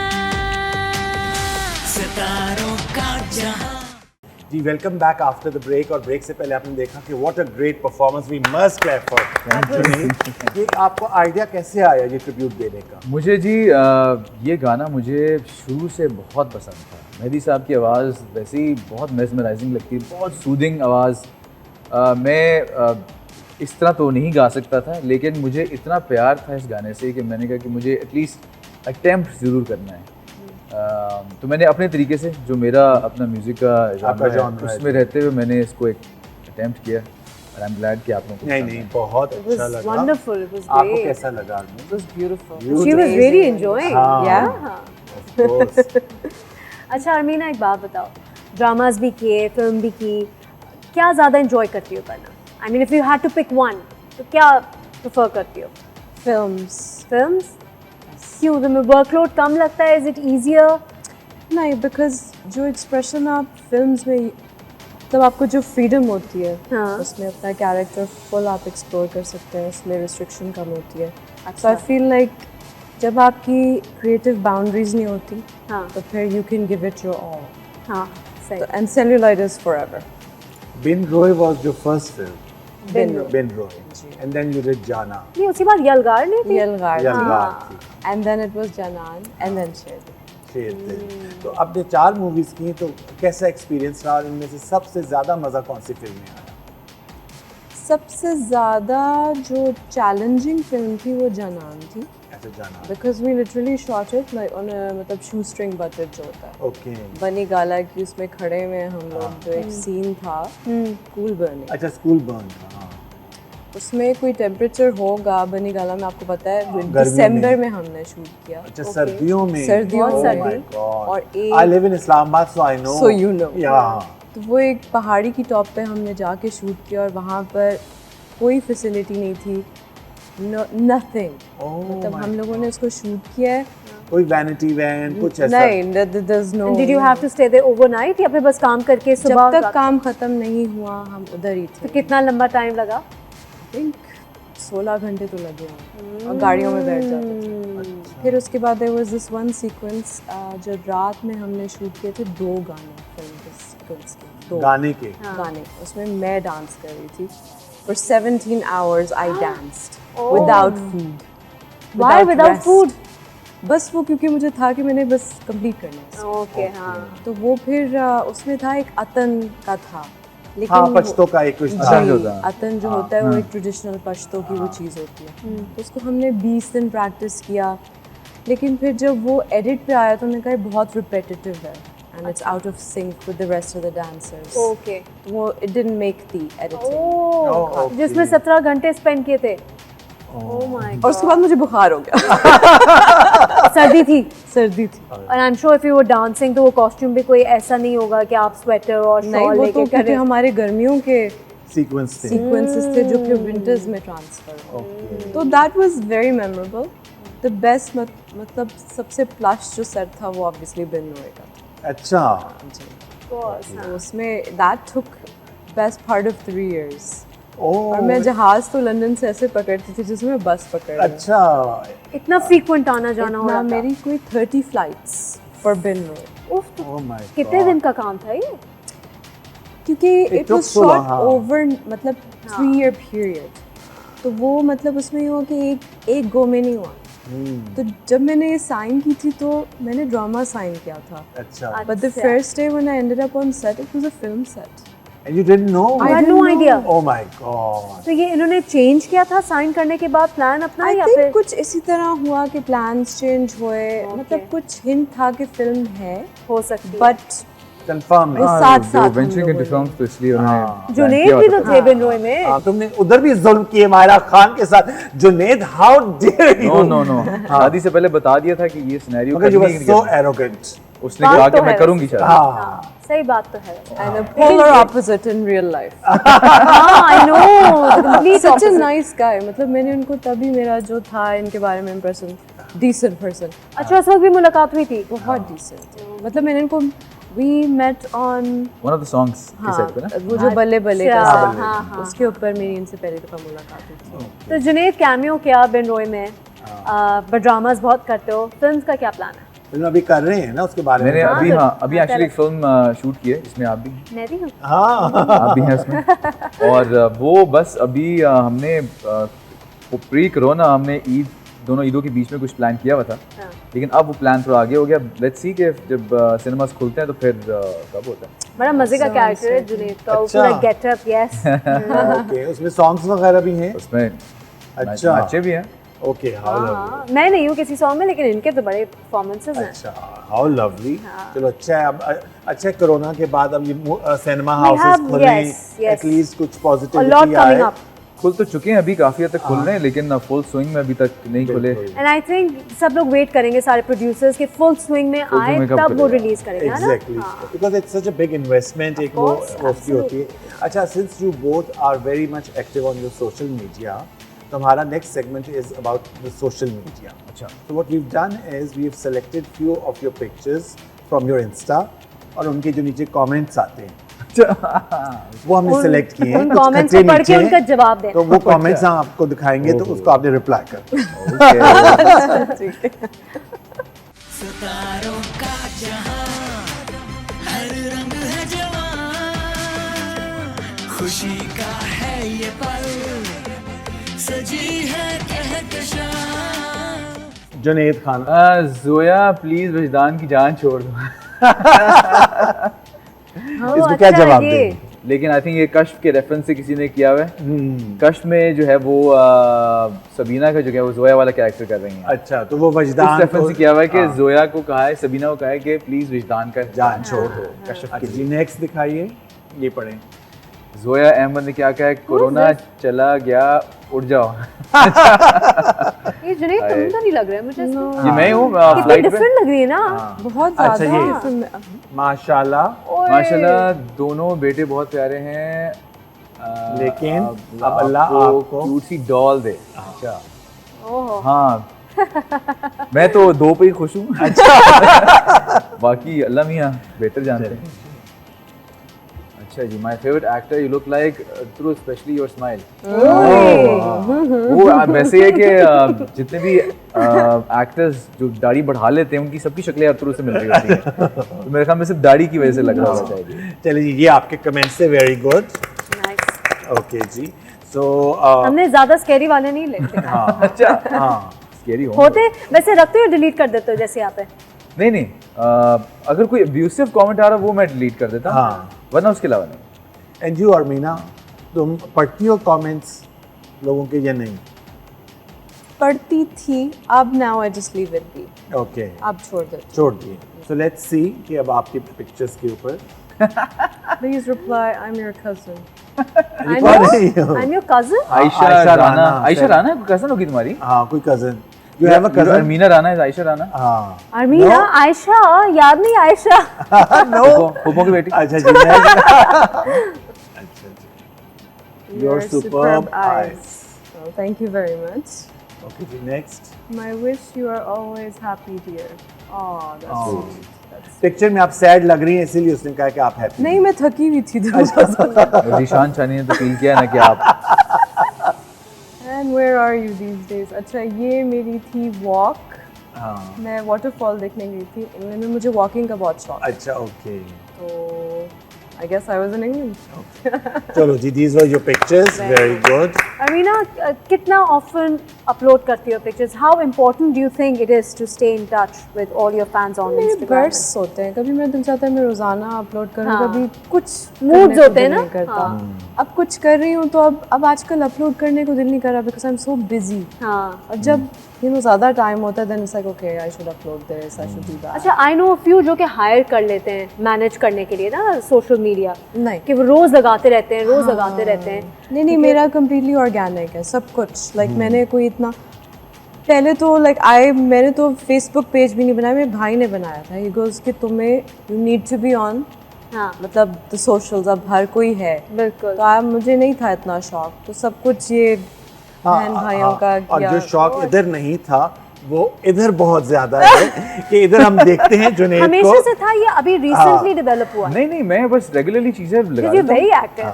सितारों का जहां. जी welcome back after the break. और ब्रेक से पहले आपने देखा कि what a great performance. We must clap for. ये आपको आइडिया कैसे आया ये ट्रिब्यूट देने का? मुझे जी ये गाना मुझे शुरू से बहुत पसंद था. मेहदी साहब की आवाज़ वैसे ही बहुत मेस्मराइजिंग लगती है, बहुत सूदिंग आवाज़. मैं इस तरह तो नहीं गा सकता था, लेकिन मुझे इतना प्यार था इस गाने से कि मैंने कहा कि मुझे एटलीस्ट अटेम्प्ट ज़रूर करना है. तो मैंने अपने तरीके से जो मेरा अपना म्यूज़िक का आपका genre genre है है, उसमें रहते हुए मैंने इसको एक अटेम्प्ट किया. और आई एम ग्लैड कि आप लोगों को नहीं पसंद नहीं है. बहुत It was अच्छा लगा. wonderful. It was आपको great. कैसा लगा? It was beautiful. She was really enjoying. हाँ. Yeah. Of course. अच्छा अरमीना, एक बात बताओ, ड्रामास भी किए, फिल्म भी की, क्या ज़्यादा इंजॉय करती हो करना? I mean if you had to pick one, तो क्या प्रेफर करती हो? Films. फिल्म्स? क्यों, तुम्हें वर्कलोड कम लगता है? Is it easier? नहीं, बिकॉज जो एक्सप्रेशन आप फिल्म्स में मतलब आपको जो फ्रीडम होती है, हाँ. उसमें अपना कैरेक्टर फुल आप एक्सप्लोर कर सकते हैं, उसमें रिस्ट्रिक्शन कम होती है. सो आई फील लाइक जब आपकी क्रिएटिव बाउंड्रीज नहीं होती, हाँ. तो फिर you can give it your all. हाँ सही. And celluloid is forever. Bin Roy was your first film. Bin Roy. Bin Roy. And then you did Jana. नहीं, उसके बाद यलगार नहीं थी? यलगार. यलगार थी. And then it was Janaan and then Sher. Sher दिल. तो आपने 4 मूवीज की, तो कैसा एक्सपीरियंस रहा? इनमें से सबसे ज्यादा मजा कौन सी फिल्म में आया? सबसे ज़्यादा जो चैलेंजिंग फिल्म थी वो जनान थी. ऐसे जाना. Because we literally shot it like on a मतलब shoestring budget जो होता है. ओके. बनी गाला की उसमें खड़े हुए हम लोग, जो एक सीन था कूल बर्निंग, अच्छा स्कूल बर्न था. हाँ. उसमें कोई टेम्परेचर होगा बनी गाला में, आपको पता है गर्मी दिसंबर में। में हमने शूट किया. अच्छा सर्दियों में. सर्दियों Oh में. my God. और एक- I live in Islamabad, so I know. So you know. Yeah. तो वो एक पहाड़ी की टॉप पे हमने जाके शूट किया और वहाँ पर कोई फैसिलिटी नहीं थी. नथिंग. Oh मतलब my हम लोगों ने उसको शूट किया है. कोई वैनिटी वैन कुछ ऐसा? नहीं, there's no. Did you have to stay there overnight या फिर बस काम करके जब सुबह? तक काम खत्म नहीं हुआ हम उधर ही थे. तो कितना लंबा टाइम लगा? I think 16 घंटे तो लगे होंगे और गाड़ियों में बैठ जाते थे. फिर उसके बाद there was this one sequence जो रात में हमने शूट किए थे, 2 गाने फिल्म के सीक्वेंस के. 2 गाने के. गाने. उसमें मैं डांस कर रही थी. For 17 hours I danced without food. Why without rest. food? बस वो क्योंकि मुझे था कि मैंने बस कंप्लीट करना है. ओके हाँ. तो वो फिर उसमें था एक अतन का था. लेकिन हाँ वो- पश्तो का एक कुछ था. अतन जो होता है. अतन जो होता है वो एक ट्रेडिशनल पश्तो की वो चीज़ होती है. तो उसको हमने 20 दिन प्रैक्टिस किया. लेकिन फिर जब वो एडिट पे आया तो मैंने कहा बहुत रिपीटेटिव है and it's out of sync with the rest of the dancers. Okay. वो it didn't make the editing. Oh, okay. जिसमें 17 घंटे स्पेंड किए थे. Oh my और उसके बाद मुझे बुखार हो गया. God. सर्दी थी. सर्दी थी. और I am sure if you were dancing तो वो कॉस्ट्यूम भी कोई ऐसा नहीं होगा कि आप स्वेटर और नहीं, शॉल वो लेके तो कर क्योंकि रहे. हमारे गर्मियों के सीक्वेंस थे. सीक्वेंसेस थे जो फिर विंटर्स में ट्रांसफर हुए. तो that was very memorable. The best मतलब सबसे प्लस जो सेट था वो ऑब्वियसली बिन रॉय का था. अच्छा. तो उसमें that took best part of 3 years. ओह. और मैं जहाज तो लंदन से ऐसे पकड़ती थी जिसमें मैं बस पकड़ रही हूँ. अच्छा. इतना फ्रीक्वेंट आना जाना हो इतना रहा था. मेरी कोई 30 फ्लाइट्स फॉर बिन रॉय. उफ, तो Oh my कितने God. दिन का काम था ये? क्योंकि It it took was so long, shot हाँ. ओवर मतलब 3 year period. तो वो मतलब उसमें ये हुआ कि एक गो में नहीं हुआ. तो जब मैंने ये साइन की थी तो मैंने ड्रामा साइन किया था. अच्छा. But the first day when I ended up on set, it was a film set. And you didn't know? I had no idea. Oh my God. तो ये इन्होंने चेंज किया था साइन करने के बाद प्लान अपना I या think फिर? कुछ इसी तरह हुआ कि plans change हुए. मतलब कुछ हिंट था कि फिल्म है. हो सकती है. But कंफर्म नहीं। हाँ, साथ they were साथ हम venturing into लोगों films तो इसलिए उन्होंने plan जुनेद किया भी हुआ तो था। थे बिनरोय में। हाँ, तुमने उधर भी जुल्म किए मायरा खान के साथ। Junaid, how dare you. No no no शादी से पहले बता दिया था कि ये सिनेरियो मगर यू वर करनी सो है। एरोगेंट। उसने बात कहा तो कि मैं है करूंगी वैसे। शादी। हाँ हाँ, सही बात तो है। And a polar opposite in real life. हाँ, I know, the complete Such a opposite. nice guy. मतलब मैंने उनको तभी मेरा जो था इनके बारे में impression, decent person. अच्छा, उस वक्त भी मुलाकात हुई थी। बहुत decent. मतलब मैंने इनको we met on One of the songs के हाँ, सेट पे ना। वो जो बल्ले बल्ले अच्छा, का set हाँ, है, हाँ, उसके ऊपर मेरी इनसे पहली दफा मुलाकात हुई थी। तो जुनेद कैमियो किया बिनरोय में, बट ड्रामास बहुत करते हो, फिल्म्स का क्या प्लान है? फिल्म अभी कर रहे हैं ना उसके बारे में। मैंने अभी तो- अभी हाँ, एक्चुअली एक फिल्म शूट की है जिसमें आप भी मैं भी हूँ। हाँ आप भी हैं उसमें और वो बस अभी हमने प्री कोरोना हमने ईद दोनों ईदों के बीच में कुछ प्लान किया हुआ था हाँ। लेकिन अब वो प्लान थोड़ा आगे हो गया। लेट्स सी कि जब सिनेमास खुलते हैं तो फिर कब होता है। बड़ा मजे का कैरेक्टर है जुनेद का, वो अच्छा। पूरा गेटअप, यस। ओके, उसमें सॉन्ग्स वगैरह भी हैं। उसमें अच्छा। बच्चे भी हैं। Okay, how lovely. हाँ, मैं नहीं हूँ किसी सॉन्ग में, लेकिन इनके तो बड़े परफॉर्मेंसेस हैं। अच्छा, हाउ लवली। चलो अच्छा है। अब अच्छा है, कोरोना के बाद अब ये सिनेमा We हाउसेस have- खुले, yes, yes. एटलीस्ट कुछ A lot पॉजिटिविटी coming आए। up. खुल तो चुके हैं अभी काफी हद तक खुल रहे हैं लेकिन फुल स्विंग में अभी तक नहीं खुले। एंड आई थिंक सब लोग वेट करेंगे, सारे प्रोड्यूसर्स के फुल स्विंग में Full आए swing में कब तब वो खुलेगा? रिलीज करेगा ना। Exactly, because it's such a big investment. एक वो course, उसकी होती है। अच्छा, since you both are very much active on your social media, तो हमारा next segment is about the social media. अच्छा। So what we've done is we've selected few of your pictures from your Insta और उनके जो नीचे comments आते हैं वो हमने सेलेक्ट किए हैं। उन कुछ comments खट्टे को पढ़ के मीठे उनका जवाब देना। तो वो कमेंट्स हम आपको दिखाएंगे तो उसको आपने रिप्लाई कर। सितारों का जहां हर रंग है जवां, खुशी का है ये पल, सजी है कहकशां। जुनेद खान, जोया प्लीज वजदान की जान छोड़ दो। इसको क्या जवाब दें? लेकिन आई थिंक ये कश्फ के रेफरेंस से किसी ने किया हुआ है। कश्फ में जो है वो सबीना का जो है वो जोया वाला कैरेक्टर कर रही हैं। अच्छा, तो वो उस वजदान रेफरेंस से किया हुआ है कि हाँ। जोया को कहा है, सबीना को कहा है कि प्लीज वजदान का जान छोड़ दो। कश्फ अच्छा के जी, नेक्स्ट दिखाइए, ये पढ़ें। जोया अहमद ने क्या कहा है, कोरोना चला गया उड़ जाओ। ये जुनेद तुम तो नहीं लग रहा है मुझे इसमें। ये मैं हूँ कितनी फ्लाइट पे। डिफरेंट लग रही है ना। बहुत अच्छा, ज़्यादा ये। different- माशाल्लाह। ओए। माशाल्लाह दोनों बेटे बहुत प्यारे हैं। लेकिन अब अल्लाह आपको क्यूट सी डॉल दे। अच्छा ओहो। हाँ मैं तो दो पे ही खुश हूँ। अच्छा बाकी अल्लाह मियाँ बेहतर जानते हैं। अच्छा जी, my favourite actor you look like through specially your smile. वो वैसे है कि जितने भी एक्टर्स जो दाढ़ी बढ़ा लेते हैं उनकी सबकी शक्लें अतरू से मिल रही होती हैं। तो मेरे ख्याल में सिर्फ दाढ़ी की वजह से लग रहा होगा शायद। चलिए जी, ये आपके कमेंट से वेरी गुड। Nice. ओके जी, सो हमने ज्यादा स्कैरी वाले नहीं लेते। अच्छा हाँ, स्कैरी होते वैसे रखते हो, डिलीट कर देते हो जैसे यहाँ पे। नहीं नहीं अगर कोई अब्यूसिव कमेंट आ रहा है वो मैं डिलीट कर देता हूँ। हाँ। वरना उसके अलावा नहीं। एंड यू अर्मीना, तुम पढ़ती हो कमेंट्स लोगों के या नहीं? पढ़ती थी, अब now I just leave it be. Okay, अब छोड़ दो। छोड़ दिए। सो लेट्स सी कि अब आपकी पिक्चर्स के ऊपर Please reply, I'm your cousin. ये कौन है ये? I'm your cousin. Ayesha Ayesha Rana. Rana. Ayesha Rana cousin होगी तुम्हारी? हाँ, कोई cousin. You have a cousin? Amina Rana है आयशा राना। हाँ। अमीना, आयशा, याद नहीं आयशा। नो। फूफो की बेटी। अच्छा जी, Your superb eyes. Oh, thank you very much. Okay जी, next. My wish you are always happy, dear. Oh, that's sweet. Picture में आप सैड लग रही हैं, इसीलिए उसने कहा कि आप हैप्पी। नहीं, मैं थकी हुई थी तो जीशान चानी ने तो फील किया ना कि आप And where are you these days? अच्छा, ये मेरी थी walk. हाँ, मैं waterfall देखने गई थी। इंग्लैंड में मुझे walking का बहुत शौक है। अच्छा, ओके। तो I guess I was in England. चलो जी, these were your pictures, very good. Amina, कितना often upload करती हो pictures? How important do you think it is to stay in touch with all your fans on मेरे Instagram? bursts होते हैं। कभी मैं दिल चाहता है मैं रोजाना अपलोड करूँ, हाँ। कभी कुछ Moods करने को होते हैं दिल ना? नहीं करता। हाँ। अब कुछ कर रही हूँ तो अब आजकल अपलोड करने को दिल नहीं कर रहा because I am so busy. हाँ। और जब ज़्यादा टाइम होता है then it's like okay I should upload this, I should do that. अच्छा आई नो फ्यू जो कि हायर कर लेते हैं मैनेज करने के लिए ना सोशल मीडिया, नहीं कि वो रोज लगाते रहते हैं, रोज लगाते रहते हैं। नहीं मेरा completely organic है सब कुछ। like मैंने कोई इतना पहले तो मैंने तो फेसबुक पेज भी नहीं बनाया, मेरे भाई ने बनाया था। he goes कि तुम्हें you need to be on, हाँ मतलब द सोशल्स अब हर कोई है, बिल्कुल। तो मुझे नहीं था इतना शौक, तो सब कुछ ये बहन भाइयों का और किया। जो शौक इधर नहीं था वो इधर बहुत ज्यादा है कि इधर हम देखते हैं जुनैद हमेशा को। से था, ये अभी रिसेंटली डेवलप हुआ है। नहीं मैं बस रेगुलरली चीजें लगा Because you're देता हूँ। very active.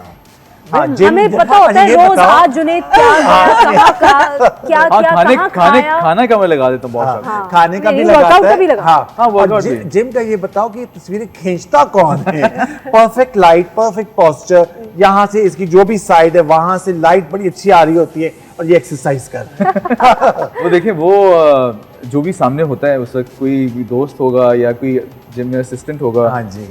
हाँ, जिम- हमें पता होता है ये रोज बताओ। आज जुनैद क्या गया, क्या हाँ, क्या खाने कहाँ खाने खाया। खाना का मैं लगा देता हूँ बहुत सारा। हाँ, खाने का भी नहीं, workout लगाता का भी है। लगाता हाँ, हाँ, और workout भी। जिम का ये बताओ कि तस्वीरें खींचता कौन है? परफेक्ट लाइट, परफेक्ट पोस्चर, यहाँ से इसकी जो भी साइड है वहां से लाइट बड़ी अच्छी आ रही होती है और ये एक्सरसाइज कर। वो देखिए वो जो भी सामने होता है उस वक्त कोई भी दोस्त होगा या कोई जिम में असिस्टेंट होगा, हाँ जी,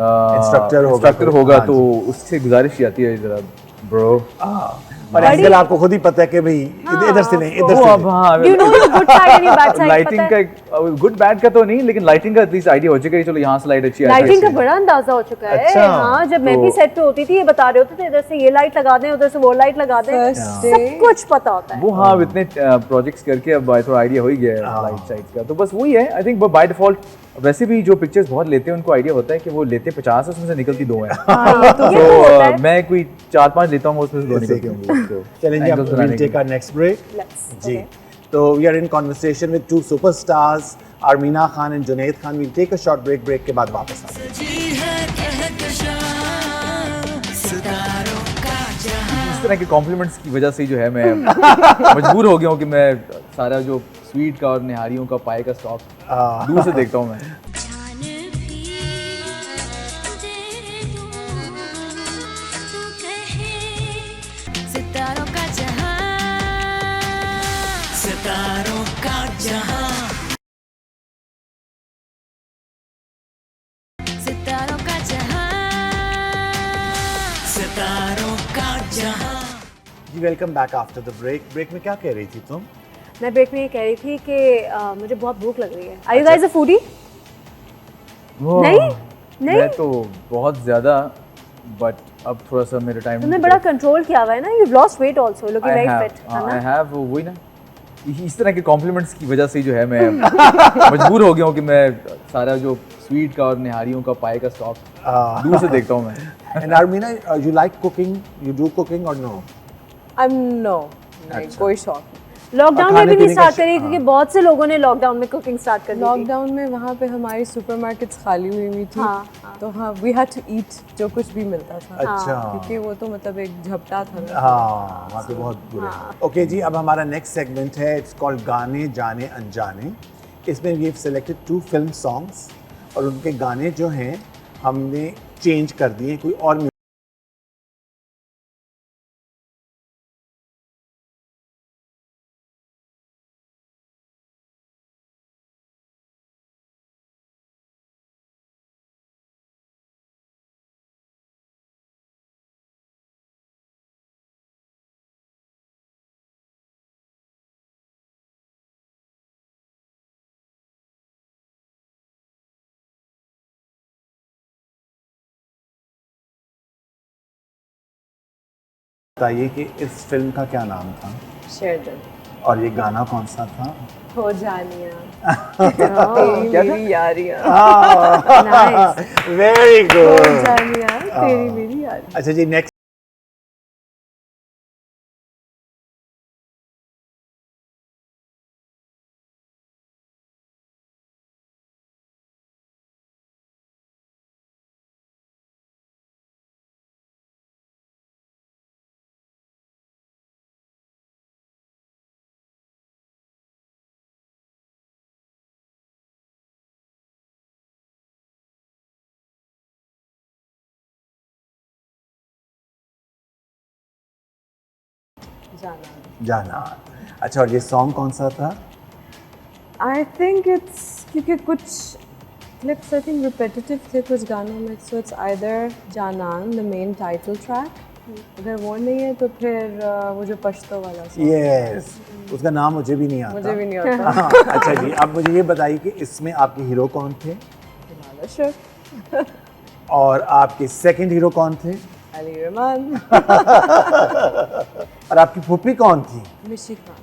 इंस्ट्रक्टर होगा हाँ तो उससे गुजारिश आती है जरा ब्रो। और एंगल आपको खुद ही पता है कि भाई इधर से नहीं, इधर वो से अब नहीं। हाँ You know your good side and your bad side, lighting पता है? का गुड बैड का तो नहीं, लेकिन लाइटिंग का एटलीस्ट आइडिया हो चुका है, चलो यहाँ से लाइट अच्छी आ रही है। लाइटिंग का बड़ा अंदाजा हो चुका है। अच्छा, हाँ, जब मैं भी तो- सेट पे होती थी ये बता रहे होते थे इधर से ये लाइट लगा दें, उधर से वो लाइट लगा दें, First सब day- कुछ पता होता है। वो हाँ अब इतने प्रोजेक्ट्स करके अब थोड़ा आइडिया हो ही गया है लाइट साइड का, तो बस वही है। आई थिंक बाय डिफॉल्ट वैसे भी जो पिक्चर्स बहुत लेते हैं उनको आइडिया होता है कि वो लेते 50 है उसमें से निकलती 2 हैं। ये तो होता है। मैं कोई 4-5 लेता हूँ उसमें से 2 निकलती होंगी। तो चलें जी, अब angles बनाने we'll के take our next break. Let's, ji, okay. तो we are in conversation with two superstars, Armina Khan and Junaid Khan. We'll take a short break. Break के बाद वापस आते हैं। सजी है कहकशां सितारों का जहां। इस तरह के कॉम्प्लीमेंट्स की वजह से ही जो है मैं मजबूर हो गया हूँ कि मैं सारा जो स्वीट का और निहारियों का पाए का स्टॉक दूर से देखता हूँ मैं। जान भी दे दूं तू कहे सितारों का जहां सितारों का जहां सितारों का जहां सितारों का जहां। जी, welcome back after the break. Break में क्या कह रही थी तुम? मैं ब्रेक में ये कह रही थी कि मुझे बहुत भूख लग रही है। Are you guys a foodie? नहीं? मैं तो बहुत ज्यादा, बट अब थोड़ा सा मेरे टाइम तुमने बड़ा कंट्रोल किया हुआ है ना। You've lost weight also, looking very fit, है आई ना? हैव वही ना, इस तरह के कॉम्प्लीमेंट्स की वजह से ही जो है मैं मजबूर हो गया हूँ कि मैं सारा जो स्वीट का और निहारियों का पाए का स्टॉक दूर से देखता हूँ मैं। And Armina, you like cooking? You do cooking or no? no, नहीं, कोई शौक नहीं। लॉकडाउन में खाने भी नहीं पीने का स्टार्ट करी क्योंकि बहुत से लोगों ने लॉकडाउन में कुकिंग स्टार्ट कर दी थी। लॉकडाउन में वहाँ पे हमारी सुपरमार्केट्स खाली हुई थी, हाँ, तो हाँ वी हैड टू ईट जो कुछ भी मिलता था, अच्छा। क्योंकि वो तो मतलब एक झपटा था ना। हाँ, वहाँ पे बहुत बुरे। ओके जी, अब हमारा नेक्स्ट सेगमेंट है, इट्स कॉल्ड गाने जाने अनजाने। इसमें we have selected 2 film songs और उनके गाने जो हैं हमने चेंज कर दिए, कोई और बताइए कि इस फिल्म का क्या नाम था शेरडन और ये गाना कौन सा था? हो जानिया Oh, तेरी मेरी यारियां, nice. वेरी हो गुड। जानिया तेरी मेरी यारियां। अच्छा जी, नेक्स्ट जाना। जाना। अच्छा, और ये सॉन्ग कौन सा था? आई थिंक इट्स क्योंकि कुछ क्लिप्स आई थिंक रिपीटेटिव थे कुछ गानों में, so it's either Janaan the main title track अगर वो नहीं है तो फिर वो जो पश्तो वाला song, यस, उसका नाम मुझे भी नहीं आता। मुझे भी नहीं आता। हाँ, अच्छा जी, अब मुझे ये बताइए कि इसमें आपके हीरो कौन थे Sure. और आपके सेकंड हीरो कौन थे Ali Rahman. और आपकी फूफी कौन थी? Mishika.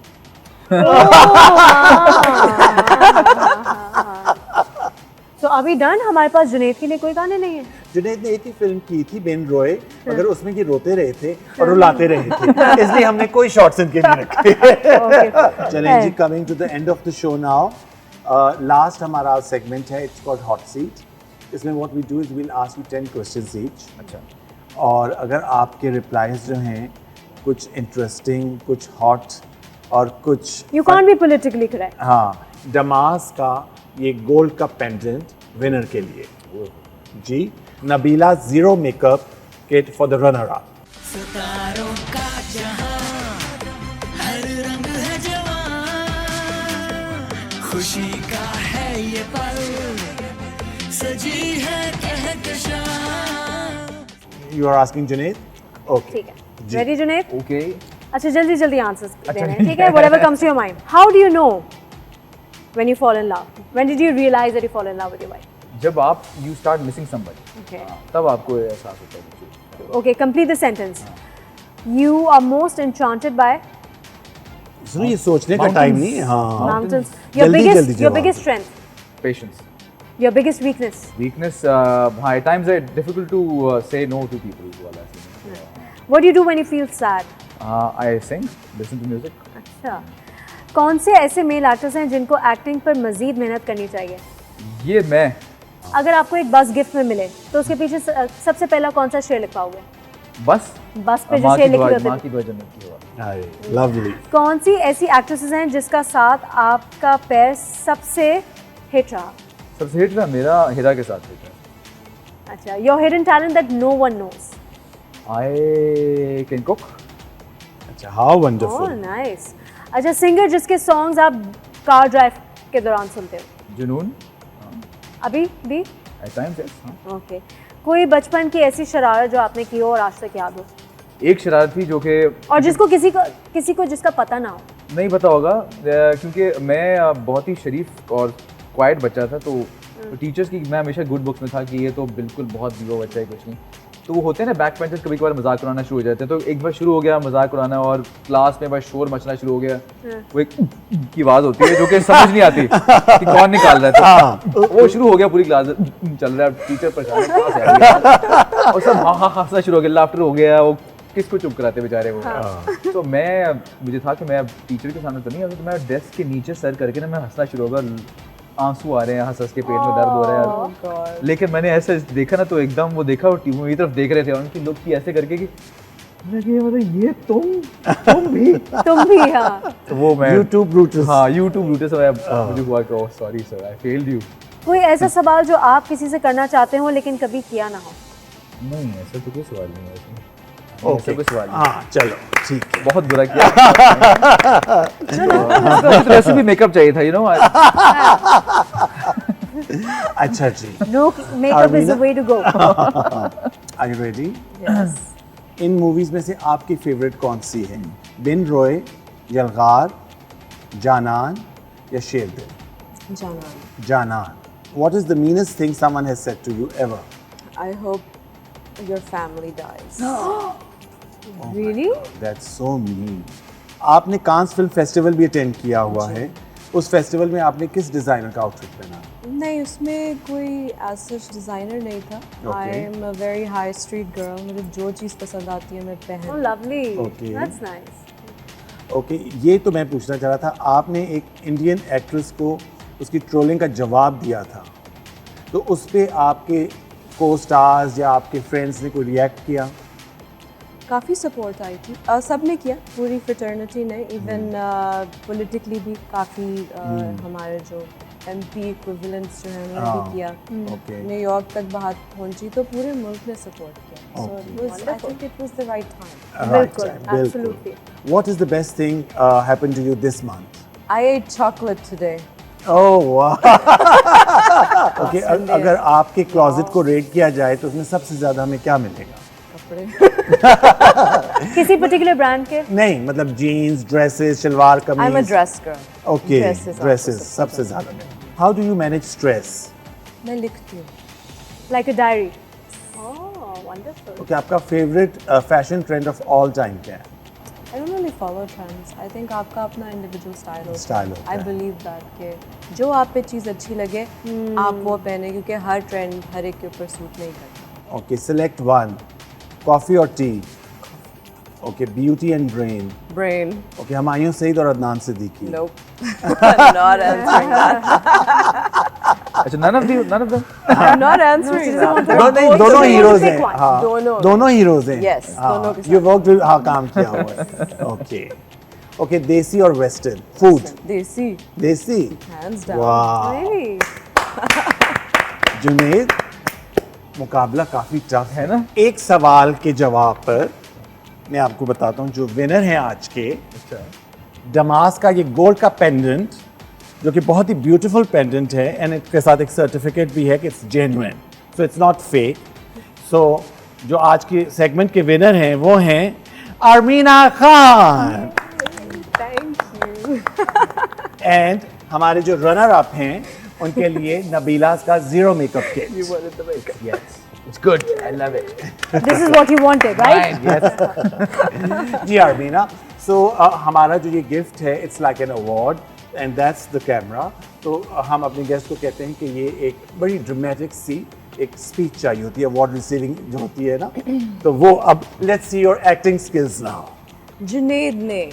तो अभी डन, हमारे पास जुनैद के लिए कोई गाने नहीं है। जुनैद ने एक ही फिल्म की थी बेन रॉय, मगर उसमें ये रोते रहे थे और रुलाते रहे थे, इसलिए हमने कोई शॉर्ट्स इनके नहीं रखे। चलें जी, coming to the end of the show now, last हमारा सेगमेंट है, इट्स कॉल्ड हॉट सीट। इसमें what we do is we'll ask you 10 questions each. अच्छा, और अगर आपके रिप्लाईज जो हैं कुछ इंटरेस्टिंग, कुछ हॉट और कुछ you can't be politically correct. हाँ, डमास का ये गोल्ड का पेंडेंट विनर के लिए जी, Nabila zero makeup kit for the runner up. सितारों का जहां, हर रंग है जवां, खुशी का है ये पल, सजी है कहकशां। You are asking Junaid? Okay, ठीक है, रेडी जुनैद? ओके। अच्छा, जल्दी जल्दी आंसर्स देने हैं, ठीक ठीक है? Whatever comes to your mind. How do you know when you fall in love? When did you realize that you fall in love with your wife? जब आप you start missing somebody, Okay. तब आपको ये एहसास होता है। Okay, complete the sentence. You are most enchanted by सुनो, ये सोचने का टाइम नहीं है। हाँ, mountains. Your जल्दी biggest, जल्दी your जवाब biggest दो। strength, patience, your biggest weakness. Weakness, हाँ, at times it's difficult to say no to people वाला scene. What do you do when you feel sad? I sing, listen to music. अच्छा, कौन से ऐसे male actors हैं जिनको acting पर मजीद मेहनत करनी चाहिए? ये मैं अगर आपको एक बस गिफ्ट में मिले तो उसके पीछे सबसे पहला कौन सा शेर लिखवाओगे? बस बस पे जो माँ शेर की लिखे दुआ, होते माँ हैं। की दुआ जन्नत की हुआ। लवली। कौन सी ऐसी एक्ट्रेसेस हैं जिसका साथ आपका पैर सबसे हिट रहा? सबसे हिट रहा मेरा हीरा के साथ हिट है। अच्छा, your hidden talent that no one knows. I can cook. अच्छा, हाउ ओह वंडरफुल। नाइस। अच्छा, सिंगर जिसके सॉन्ग्स आप कार ड्राइव के दौरान सुनते हो? जुनून, अभी भी? at times yes, हाँ। ओके, कोई बचपन की ऐसी शरारत जो आपने की हो और आज तक याद हो, एक शरारत थी जो कि और जिसको किसी को जिसका पता ना हो? नहीं पता होगा, क्योंकि मैं बहुत ही शरीफ और क्वाइट बच्चा था, तो टीचर्स की मैं हमेशा गुड बुक्स में था कि ये तो बिल्कुल बहुत दीवा बच्चा है, कुछ नहीं। तो वो होते हैं ना बैक बेंचर्स, कभी कभार मजाक उड़ाना शुरू हो जाते हैं, तो एक बार शुरू हो गया मजाक उड़ाना और क्लास में बस शोर मचना शुरू हो गया। वो एक की आवाज़ होती है जो कि समझ नहीं आती कि कौन निकाल रहा है, तो वो शुरू हो गया, पूरी क्लास चल रहा है, टीचर परेशान है, क्लास है यार। और सब हाँ हंसना शुरू हो गया, लाफ्टर हो गया, वो किसको चुप कराते बेचारे वो। तो मुझे था कि मैं टीचर के सामने तो नहीं आऊँगा, तो मैं डेस्क के नीचे सर करके ना मैं हंसना शुरू हो गया, आंसू आ रहे हैं, हंस के पेट में दर्द हो रहा है यार। लेकिन मैंने ऐसे देखा ना, तो एकदम वो देखा और टीवी मेरी तरफ देख रहे थे, और उनकी लुक की ऐसे करके कि मतलब ये तुम भी हाँ। तो वो मैं YouTube Brutus। हाँ, YouTube Brutus मुझे हुआ कि oh sorry sir, I failed you. कोई ऐसा सवाल जो आप किसी से करना चाहते हो लेकिन कभी किया ना हो? नहीं, ऐसा तो कोई सवाल नहीं है इसमें। ओके, ऐसा कोई सवाल नहीं। हाँ चलो ठीक है। बहुत बुरा किया। मुझे वैसे भी मेकअप चाहिए था, यू नो। अच्छा जी, No, makeup is the way to go. Are you ready? इन मूवीज में से आपकी फेवरेट कौन सी है? बिन रॉय, यलगार, जानान या शेर दिल? Janan. जानान। What is the meanest thing someone has said to you ever? I hope your family dies. Really? That's so mean. आपने कांस फिल्म फेस्टिवल भी अटेंड किया हुआ है, उस फेस्टिवल में आपने किस डिजाइनर का आउटफिट पहना? नहीं, उसमें कोई एज सच डिज़ाइनर नहीं था। आई am a very high street girl, मुझे जो चीज़ पसंद आती है मैं Oh, पहन। lovely. Okay. That's nice. Okay, ये तो मैं पूछना चाह रहा था, आपने एक इंडियन एक्ट्रेस को उसकी ट्रोलिंग का जवाब दिया था, तो उस पे आपके को स्टार्स या आपके फ्रेंड्स ने कोई रिएक्ट किया? काफ़ी सपोर्ट आई थी, सब ने किया, पूरी फ्रेटर्निटी ने, इवन पॉलिटिकली भी काफ़ी हमारे जो MP इक्विवेलेंट्स जो हैं उन्होंने भी किया। ओके, न्यूयॉर्क तक बात पहुंची, तो पूरे मुल्क ने सपोर्ट किया। So it was, I think it was the right time. बिल्कुल, absolutely. What is the best thing happened to you this month? I ate chocolate today. Oh wow. Okay, अगर आपके क्लोजेट को रेट किया जाए तो उसमें सबसे ज़्यादा हमें क्या मिलेगा? कपड़े किसी पर्टिकुलर ब्रांड के? नहीं, मतलब jeans, dresses, shalwar I am a kameez. Dress girl. Okay, Dresses dresses सबसे ज़्यादा। How do you manage stress? मैं लिखती हूँ। Like a diary. Oh, wonderful. Okay, आपका favourite fashion trend of all time क्या है? I don't really follow trends. I think आपका अपना individual style होता Style है। होता I है। believe that कि जो आप पे चीज़ अच्छी लगे आप वो पहने, क्योंकि हर ट्रेंड हर एक के ऊपर सूट नहीं करता। ओके, सिलेक्ट वन, कॉफ़ी और tea. Okay, beauty and brain. Brain. Okay, Humayun Saeed और Adnan Siddiqui. Nope. Not answering that. अच्छा, none of them. I'm not answering that. नहीं, दोनों हीरोज हैं। one. हाँ, दोनों। दोनों हीरोज हैं। Yes, दोनों के साथ। ये वर्क हाँ काम किया हुआ है। ओके, ओके, देसी और वेस्टर्न फूड। देसी, देसी, hands down. वाह। Really? जुनेद, मुकाबला काफी टफ है ना? एक सवाल के जवाब पर मैं आपको बताता हूँ जो विनर हैं आज के। डमास का ये गोल्ड का पेंडेंट, जो कि बहुत ही ब्यूटीफुल पेंडेंट है, एंड इसके साथ एक सर्टिफिकेट भी है कि it's genuine, so it's not fake. So जो आज के सेगमेंट के विनर हैं वो हैं Armeena Khan. Thank you. And हमारे जो रनर अप हैं उनके लिए नबीलास का zero makeup kit. wanted the makeup. Yes, it's good. I love it. This is what you wanted, right? Yes. जी अरमीना, सो हमारा जो ये गिफ्ट है it's like an award and that's the camera. तो हम अपने गेस्ट को कहते हैं कि ये एक बड़ी ड्रामेटिक सी एक स्पीच चाहिए होती है, अवार्ड रिसीविंग जो होती है ना, तो वो अब let's see your acting skills now. Junaid ने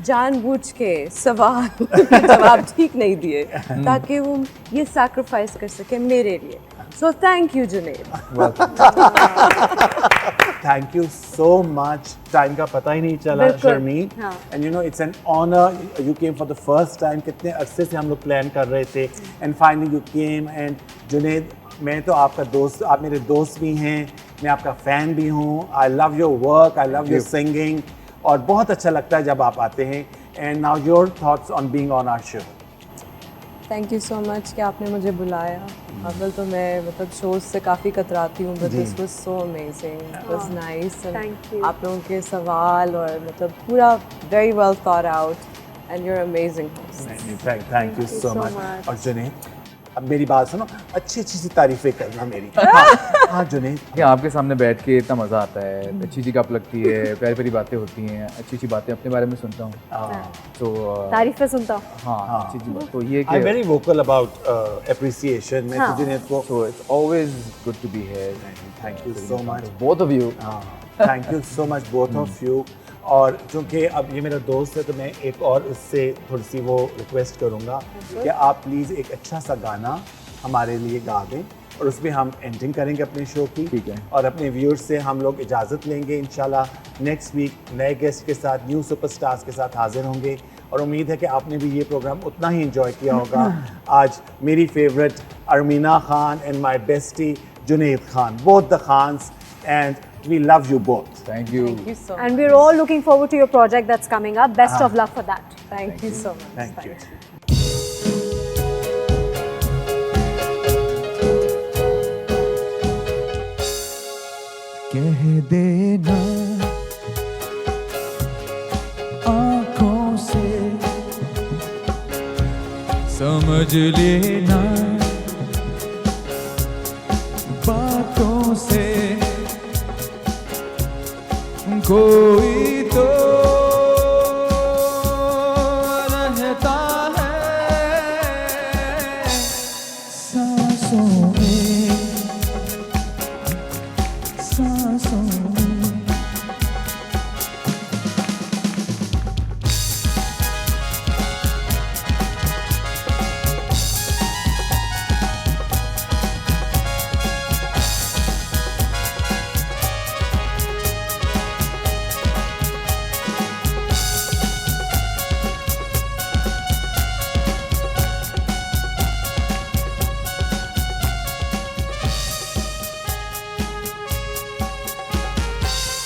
जानबूझ के सवाल के जवाब ठीक नहीं दिए ताकि वो ये सैक्रिफाइस कर सके मेरे लिए। So thank you Junaid. Thank you so much. Time का पता ही नहीं चला बिल्कुल, शर्मीन, हाँ। And you know it's an honour, you came for the first time. कितने अरसे से हम लोग प्लान कर रहे थे and finally you came. And Junaid, मैं तो आपका दोस्त, आप मेरे दोस्त भी हैं, मैं आपका फ़ैन भी हूँ। I love your work, I love your singing, और बहुत अच्छा लगता है जब आप आते हैं। And now your thoughts on being on our show. Thank you so much कि आपने मुझे बुलाया। अव्वल तो मैं मतलब शोज से काफ़ी कतराती हूँ, but this was so amazing, it was nice. Thank you. आप लोगों के सवाल और मतलब पूरा very well thought out and you are amazing host. Thank you so so much. much. और जुनेद, अब मेरी बात सुनो, अच्छी अच्छी सी तारीफें करना मेरी। हाँ, हाँ जुनेद, कि आपके सामने बैठ के इतना मज़ा आता है, अच्छी अच्छी गप लगती है, प्यारी प्यारी बातें होती हैं, अच्छी अच्छी बातें अपने बारे में सुनता हूँ, तो तारीफें सुनता हूँ। हाँ, अच्छी अच्छी बात। तो ये आई एम कि वेरी वोकल अबाउट अप्रिसिएशन। मैं हाँ। जुनेद को so it's always good to be here. Thank you so much. Both of you. Thank you so much both of you. और चूँकि अब ये मेरा दोस्त है तो मैं एक और इससे थोड़ी सी वो रिक्वेस्ट करूँगा कि आप प्लीज़ एक अच्छा सा गाना हमारे लिए गा दें, और उसमें हम एंडिंग करेंगे अपने शो की। ठीक है। और अपने व्यूअर्स से हम लोग इजाज़त लेंगे। इंशाल्लाह नेक्स्ट वीक नए गेस्ट के साथ, न्यू सुपरस्टार्स के साथ हाजिर होंगे, और उम्मीद है कि आपने भी ये प्रोग्राम उतना ही इंजॉय किया होगा। आज मेरी favourite Armeena Khan and my bestie Junaid Khan, both the Khans, and we love you both. Thank you. Thank you so much. And we're all looking forward to your project that's coming up. Best of luck for that. Thank you so much. Thank you. कह देना आंखों से, समझ लेना बातों से, कोई तो रहता है सांसों में, सांसों में।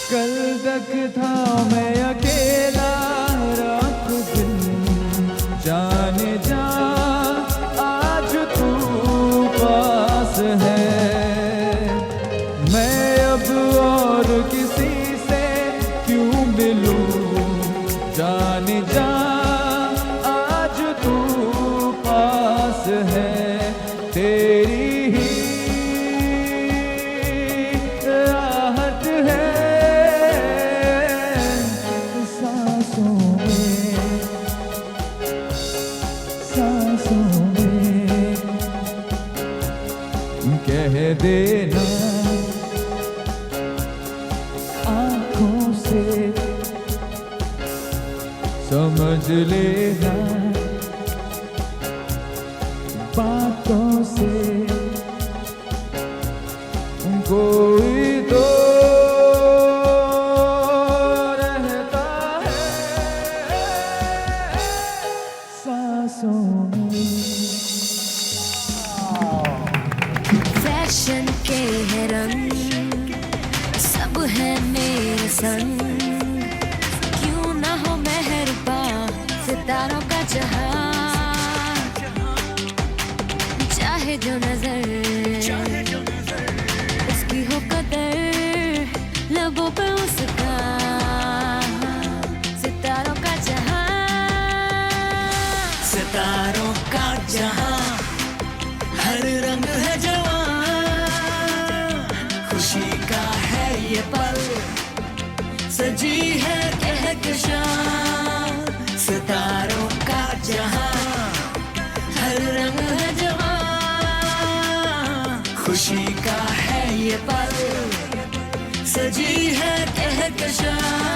कल तक था मैं अकेला, रात दिन जाने जा, आज तू पास है, मैं अब और और किसी से क्यों मिलूं जाने जा आज तू पास है तेरी ही आहट है सांसों में कह देना आँखों से समझ लेना बातों से कोई तो रहता है सांसों में। फैशन के है रंग सब है मेरे संग क्यों ना हो मेहरबान सितारों का जहां चाहे जो नजर उसकी हो कदर लबों पे उसका सितारों का जहां सितारों का जहां हर रंग है जवां खुशी का है ये पल सजी है कहकशां सितारों का जहां हर रंग है जवां खुशी का है ये पल सजी है कहकशां